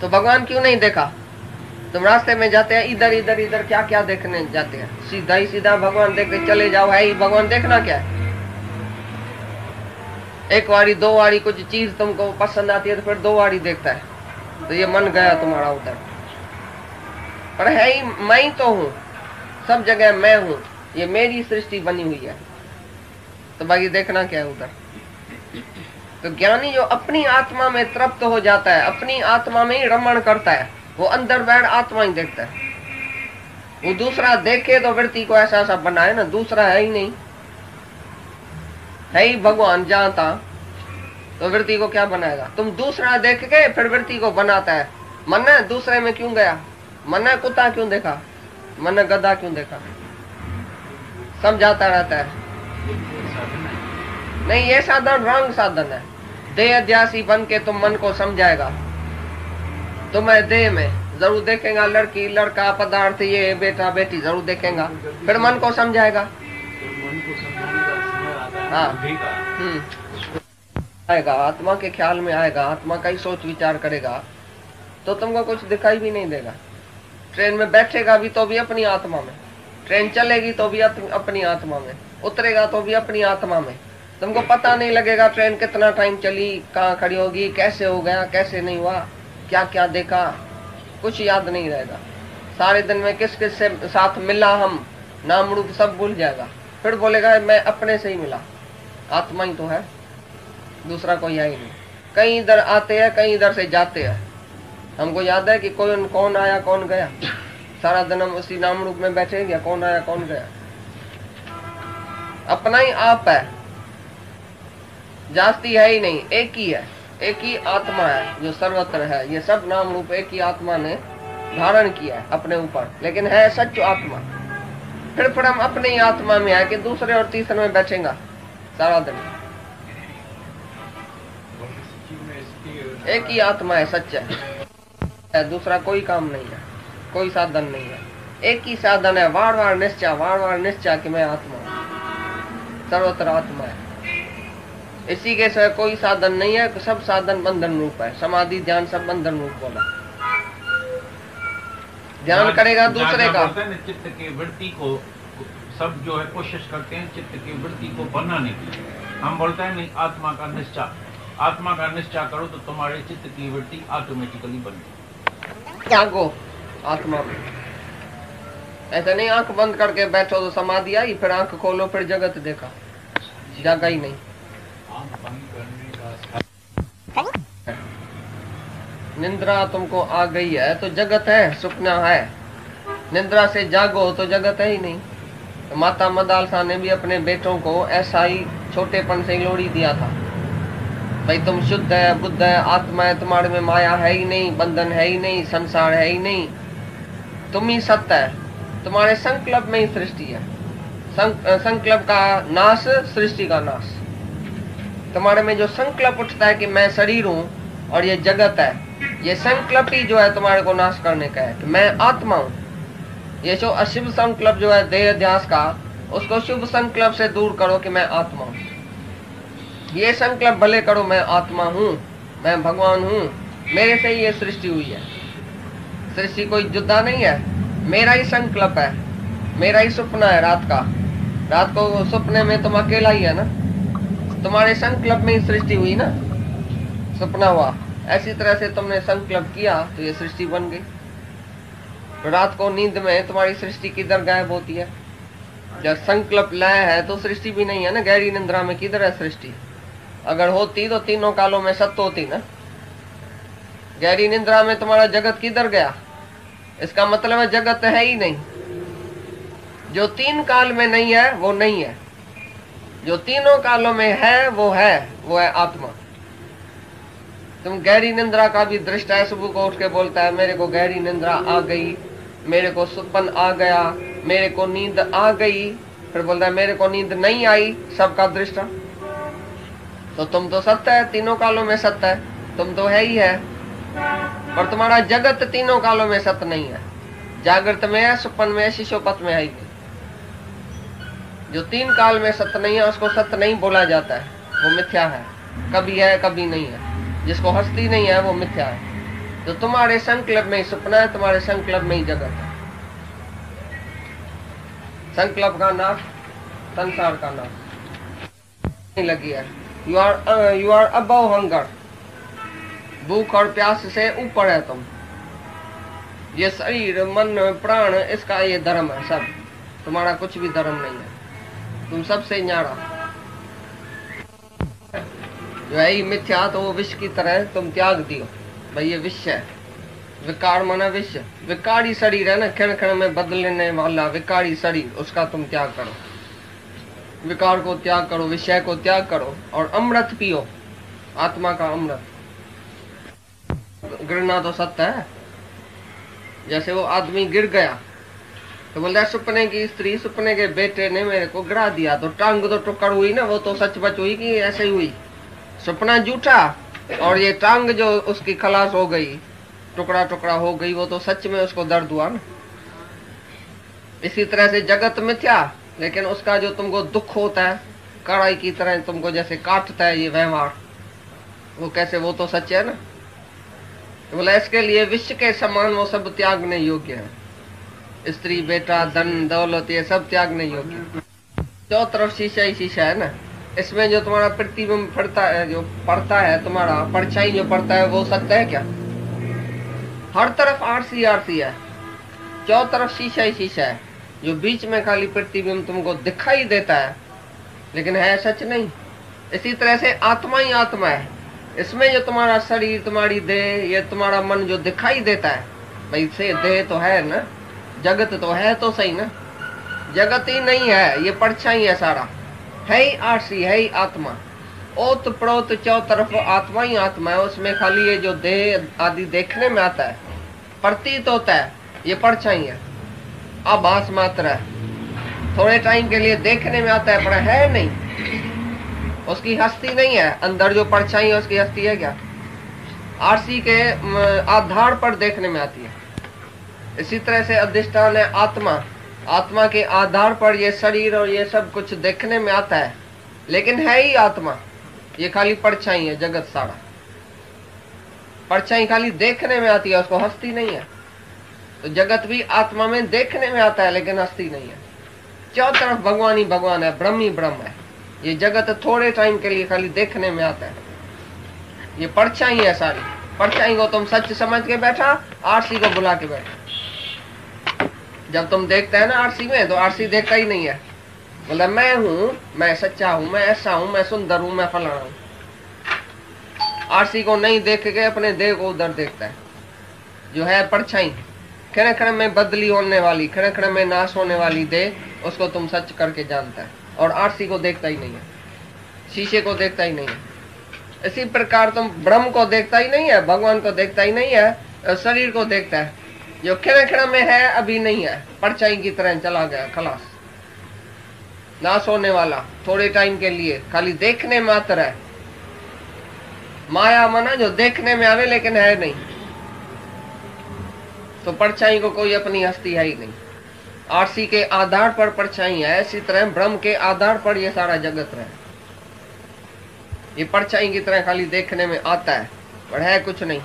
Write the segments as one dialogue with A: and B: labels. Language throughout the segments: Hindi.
A: तो भगवान क्यों नहीं देखा? तुम रास्ते में जाते हैं, इधर इधर इधर क्या क्या देखने जाते हैं, सीधा ही सीधा भगवान देख के चले जाओ। है ही भगवान देखना क्या है? एक बारी दो बारी कुछ चीज तुमको पसंद आती है तो फिर दो बारी देखता है, तो ये मन गया तुम्हारा उधर। पर है ही मैं ही तो हूँ, सब जगह मैं हूँ, ये मेरी सृष्टि बनी हुई है, तो बाकी देखना क्या है उधर। तो ज्ञानी जो अपनी आत्मा में तृप्त हो जाता है, अपनी आत्मा में ही रमण करता है, वो अंदर बैठ आत्मा ही देखता है। वो दूसरा देखे तो वृत्ति को ऐसा ऐसा बनाए ना, दूसरा है ही नहीं, है ही भगवान जहां था, तो वृत्ति को क्या बनाएगा? तुम दूसरा देख के फिर वृत्ति को बनाता है। मन ने दूसरे में क्यों गया? मन ने कुत्ता क्यों देखा? मन ने गधा क्यों देखा? समझाता रहता है। नहीं, ये साधन रंग साधन है। देह अध्यासी बन के तुम मन को समझाएगा, तुम्हें देह में जरूर देखेगा, लड़की लड़का पदार्थ ये बेटा बेटी जरूर देखेगा, फिर मन को समझाएगा। हाँ, आएगा आत्मा के ख्याल में आएगा, आत्मा का ही सोच विचार करेगा, तो तुमको कुछ दिखाई भी नहीं देगा। ट्रेन में बैठेगा भी तो भी अपनी आत्मा में, ट्रेन चलेगी तो भी अपनी आत्मा में, उतरेगा तो भी अपनी आत्मा में। तुमको पता नहीं लगेगा ट्रेन कितना टाइम चली, कहाँ खड़ी होगी, कैसे हो गया, कैसे नहीं हुआ, क्या क्या देखा, कुछ याद नहीं रहेगा। सारे दिन में किस किस से साथ मिला, हम नाम रूप सब भूल जाएगा। फिर बोलेगा मैं अपने से ही मिला, आत्मा ही तो है, दूसरा कोई है ही नहीं। कहीं इधर आते हैं, कहीं इधर से जाते हैं, हमको याद है कि कौन आया कौन गया, सारा दिन हम उसी नाम रूप में बैठेंगे, कौन आया कौन गया। अपना ही आप है, जास्ती है ही नहीं, एक ही है, एक ही आत्मा है जो सर्वत्र है। ये सब नाम रूप एक ही आत्मा ने धारण किया है अपने ऊपर, लेकिन है सच आत्मा। फिर हम अपने ही आत्मा में है कि दूसरे और तीसरे में बैठेगा सारा दिन। एक ही आत्मा है, सच है, दूसरा कोई काम नहीं है, कोई साधन नहीं है। एक ही साधन है, वार वार निश्चय कि मैं आत्मा हूँ, सर्वत्र आत्मा है। इसी के सिवा कोई साधन नहीं है, सब साधन बंधन रूप है। समाधि ध्यान सब बंधन रूप बोला। ध्यान करेगा दूसरे का,
B: चित्त की वृत्ति को सब जो है कोशिश करते हैं चित्त की वृत्ति को बनाने की। हम बोलते हैं नहीं, आत्मा का निश्चय करो तो तुम्हारे चित्त की वृत्ति ऑटोमेटिकली बन
A: जागो आत्मा में। ऐसा नहीं आंख बंद करके बैठो तो समाधि आई, फिर आंख खोलो फिर जगत देखा, जागा ही नहीं। निंद्रा तुमको आ गई है तो जगत है, सुपना है। निंद्रा से जागो तो जगत है ही नहीं। तो माता मदालसा ने भी अपने बेटों को ऐसा ही छोटेपन से लोड़ी दिया था, भाई तुम शुद्ध है, बुद्ध है, आत्मा है, तुम्हारे में माया है ही नहीं, बंधन है ही नहीं, संसार है ही नहीं, तुम ही सत्य है। तुम्हारे संकल्प में ही सृष्टि है, संकल्प का नाश सृष्टि का नाश। तुम्हारे में जो संकल्प उठता है कि मैं शरीर हूँ और ये जगत है, ये संकल्प ही जो है तुम्हारे को नाश करने का है कि मैं आत्मा हूँ। ये जो अशुभ संकल्प जो है देह अध्यास का, उसको शुभ संकल्प से दूर करो कि मैं आत्मा हूँ। ये संकल्प भले करो, मैं आत्मा हूँ, मैं भगवान हूँ, मेरे से ही ये सृष्टि हुई है। सृष्टि कोई जुदा नहीं है, मेरा ही संकल्प है, मेरा ही सपना है। रात को सपने में तुम अकेला ही है ना, तुम्हारे संकल्प में ही सृष्टि हुई ना, सपना हुआ। ऐसी तरह से तुमने संकल्प किया तो ये सृष्टि बन गई। रात को नींद में तुम्हारी सृष्टि किधर गायब होती है? जब संकल्प लय है तो सृष्टि भी नहीं है ना। गहरी निद्रा में किधर है सृष्टि? अगर होती तो तीनों कालों में सत्य होती ना। गहरी निद्रा में तुम्हारा जगत किधर गया? इसका मतलब है जगत है ही नहीं। जो तीन काल में नहीं है वो नहीं है, जो तीनों कालों में है वो है आत्मा। तुम गहरी निंद्रा का भी दृष्ट है, सुबह को उठ के बोलता है मेरे को गहरी निंद्रा आ गई, मेरे को सुपन आ गया, मेरे को नींद आ गई, फिर बोलता है मेरे को नींद नहीं आई, सबका दृष्ट। तो तुम तो सत्य है, तीनों कालों में सत्य है, तुम तो है ही है। पर तुम्हारा जगत तीनों कालों में सत्य नहीं है। जागृत में है, सुपन में है, शिशोपत में है। जो तीन काल में सत्य नहीं है उसको सत्य नहीं बोला जाता है, वो मिथ्या है। कभी है कभी नहीं है। जिसको हस्ती नहीं है वो मिथ्या है। तो तुम्हारे संकल्प में ही सपना है, तुम्हारे संकल्प में ही जगत है। संकल्प का नाश, संसार का नाश नहीं लगी है। यू आर अबव हंगर, भूख और प्यास से ऊपर है तुम। ये शरीर मन प्राण इसका ये धर्म है सब, तुम्हारा कुछ भी धर्म नहीं है, तुम सबसे न्यारा जो है ही मिथ्या। तो वो विष की तरह तुम त्याग दियो भाई, ये विष है। विकार माना विष, विकारी शरीर है ना, क्षण क्षण में बदलने वाला विकारी शरीर, उसका तुम त्याग करो। विकार को त्याग करो, विषय को त्याग करो और अमृत पियो, आत्मा का अमृत। गिरना तो सत्य है। जैसे वो आदमी गिर गया तो बोलता है सपने की स्त्री, सपने के बेटे ने मेरे को गिरा दिया, तो टांग तो टुकड़ हुई ना, वो तो सच बच हुई कि ऐसे ही हुई। सपना झूठा और ये टांग जो उसकी खलास हो गई, टुकड़ा टुकड़ा हो गई, वो तो सच में उसको दर्द हुआ ना। इसी तरह से जगत मिथ्या, लेकिन उसका जो तुमको दुख होता है, कड़ाई की तरह तुमको जैसे काटता है ये व्यवहार, वो कैसे, वो तो सच है ना। तो बोला इसके लिए विश्व के समान वो सब त्यागने योग्य है। स्त्री बेटा धन दौलत ये सब त्यागने योग्य। जो तरफ शीशा ही शीशा है ना, इसमें जो तुम्हारा प्रतिबिंब पड़ता है, जो पड़ता है तुम्हारा परछाई जो पड़ता है, वो सत्य है क्या? हर तरफ आरसी आरसी है, चौ तरफ शीशा ही शीशा है। जो बीच में खाली प्रतिबिंब तुमको दिखाई देता है लेकिन है सच नहीं। इसी तरह से आत्मा ही आत्मा है। इसमें जो तुम्हारा शरीर, तुम्हारी देह, ये तुम्हारा मन जो दिखाई देता है, भाई से देह तो है ना, जगत तो है तो सही ना, जगत ही नहीं है, ये परछाई है सारा, है ही आरसी, है ही आत्मा। ओत प्रोत चौ तरफ आत्मा ही आत्मा है। उसमें खाली ये जो देह आदि देखने में आता है, प्रतीत होता है, ये परछाई है, आभास मात्र है। थोड़े टाइम के लिए देखने में आता है पर है नहीं, उसकी हस्ती नहीं है। अंदर जो परछाई है उसकी हस्ती है क्या? आरसी के आधार पर देखने में आती है। इसी तरह से अधिष्ठान है आत्मा, आत्मा के आधार पर ये शरीर और ये सब कुछ देखने में आता है, लेकिन है ही आत्मा। ये खाली परछाई है, जगत सारा परछाई खाली देखने में आती है, उसको हस्ती नहीं है। तो जगत भी आत्मा में देखने में आता है लेकिन हस्ती नहीं है। चारों तरफ भगवान ही भगवान है, ब्रह्म ही ब्रह्म है। ये जगत थोड़े टाइम के लिए खाली देखने में आता है, ये परछाई है सारी। परछाई को तुम सच समझ के बैठा, आरसी को बुला के बैठा। जब तुम देखते है ना आरसी में, तो आरसी देखता ही नहीं है, बोला मैं हूं, मैं सच्चा हूं, मैं ऐसा हूं, मैं सुंदर हूं, मैं फलाना हूं। आरसी को नहीं देख के अपने देह को उधर देखता है, जो है परछाई, क्षण क्षण में बदली होने वाली, क्षण क्षण में नाश होने वाली देह, उसको तुम सच करके जानता है। और आरसी को देखता ही नहीं है, शीशे को देखता ही नहीं है। इसी प्रकार तुम ब्रह्म को देखता ही नहीं है, भगवान को देखता ही नहीं है, शरीर को देखता है जो क्षण क्षण में है, अभी नहीं है, परछाई की तरह चला गया, खलास, नाश होने वाला, थोड़े टाइम के लिए, खाली देखने मात्र है। माया मना जो देखने में आवे लेकिन है नहीं। तो परछाई को कोई अपनी हस्ती है ही नहीं। आरसी के आधार पर परछाई है, इसी तरह ब्रह्म के आधार पर ये सारा जगत है। ये परछाई की तरह खाली देखने में आता है पर है कुछ नहीं।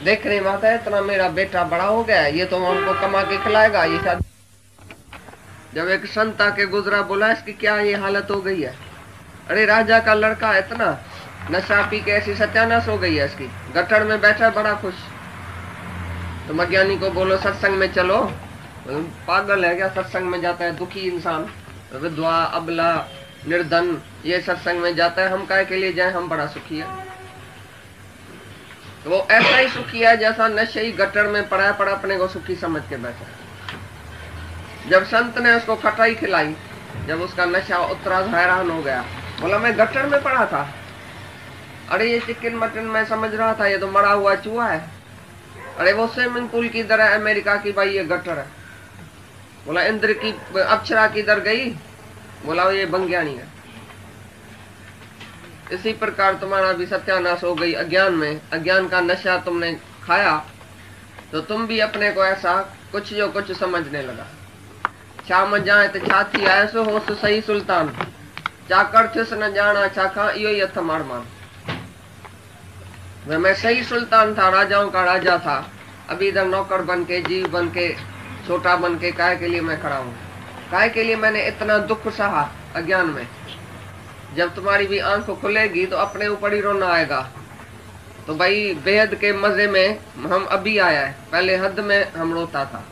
A: देखने में आता है इतना मेरा बेटा बड़ा हो गया है, ये तो हमको कमा के खिलाएगा, ये शायद। जब एक संत आके गुजरा, बोला इसकी क्या ये हालत हो गई है? अरे राजा का लड़का इतना नशा पी के ऐसी सत्यानाश हो गई है इसकी, गटर में बैठा बड़ा खुश। तो अज्ञानी को बोलो सत्संग में चलो, पागल है क्या सत्संग में जाता है? दुखी इंसान, विधवा अबला निर्धन, ये सत्संग में जाता है, हम काहे के लिए जाए, हम बड़ा सुखी है। तो वो ऐसा ही सुखी है जैसा नशे ही गटर में पड़ा पड़ा अपने को सुखी समझ के बैठा। जब संत ने उसको खटाई खिलाई, जब उसका नशा उतरा, हैरान हो गया, बोला मैं गटर में पड़ा था, अरे ये चिकन मटन मैं समझ रहा था, ये तो मरा हुआ चूहा है। अरे वो स्विमिंग पूल की तरह अमेरिका की, भाई ये गटर है। बोला इंद्र की अप्सरा किधर गई? बोला ये बंग्यानी है। इसी प्रकार तुम्हारा भी सत्यानाश हो गई अज्ञान में। अज्ञान का नशा तुमने खाया तो तुम भी अपने को ऐसा कुछ जो कुछ समझने लगा। शाम जाए तो छाती ऐसो हो सही सुल्तान, चाकर थिस न जाना चाखा, इो ही अथ मार मान। वह मैं सही सुल्तान था, राजाओं का राजा था, अभी इधर नौकर बन के, जीव बन के, छोटा बन के काहे के लिए मैं खड़ा हूँ? काहे के लिए मैंने इतना दुख सहा अज्ञान में? जब तुम्हारी भी आंख खुलेगी तो अपने ऊपर ही रोना आएगा। तो भाई बेहद के मजे में हम अभी आया है, पहले हद में हम रोता था।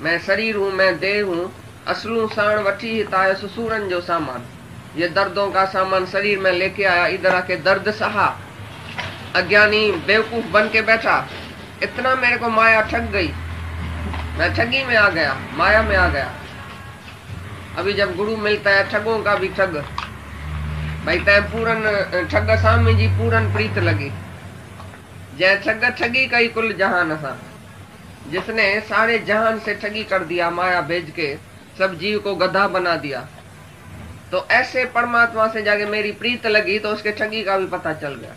A: मैं शरीर हूँ, मैं देह हूँ, असलू साण वठी हिताय ससुरन जो सामान। ये दर्दों का सामान शरीर में लेके आया, इधर आके दर्द सहा, अज्ञानी बेवकूफ बन के बैठा। इतना मेरे को माया ठग गई, मैं ठगी में आ गया, माया में आ गया। अभी जब गुरु मिलता है ठगों का भी ठग, भाई तय पूरन ठग स्वामी जी पूरन प्रीत लगी। जय ठग ठगी कई कुल जहान सा, जिसने सारे जहान से ठगी कर दिया, माया भेज के सब जीव को गधा बना दिया। तो ऐसे परमात्मा से जाके मेरी प्रीत लगी तो उसके ठगी का भी पता चल गया।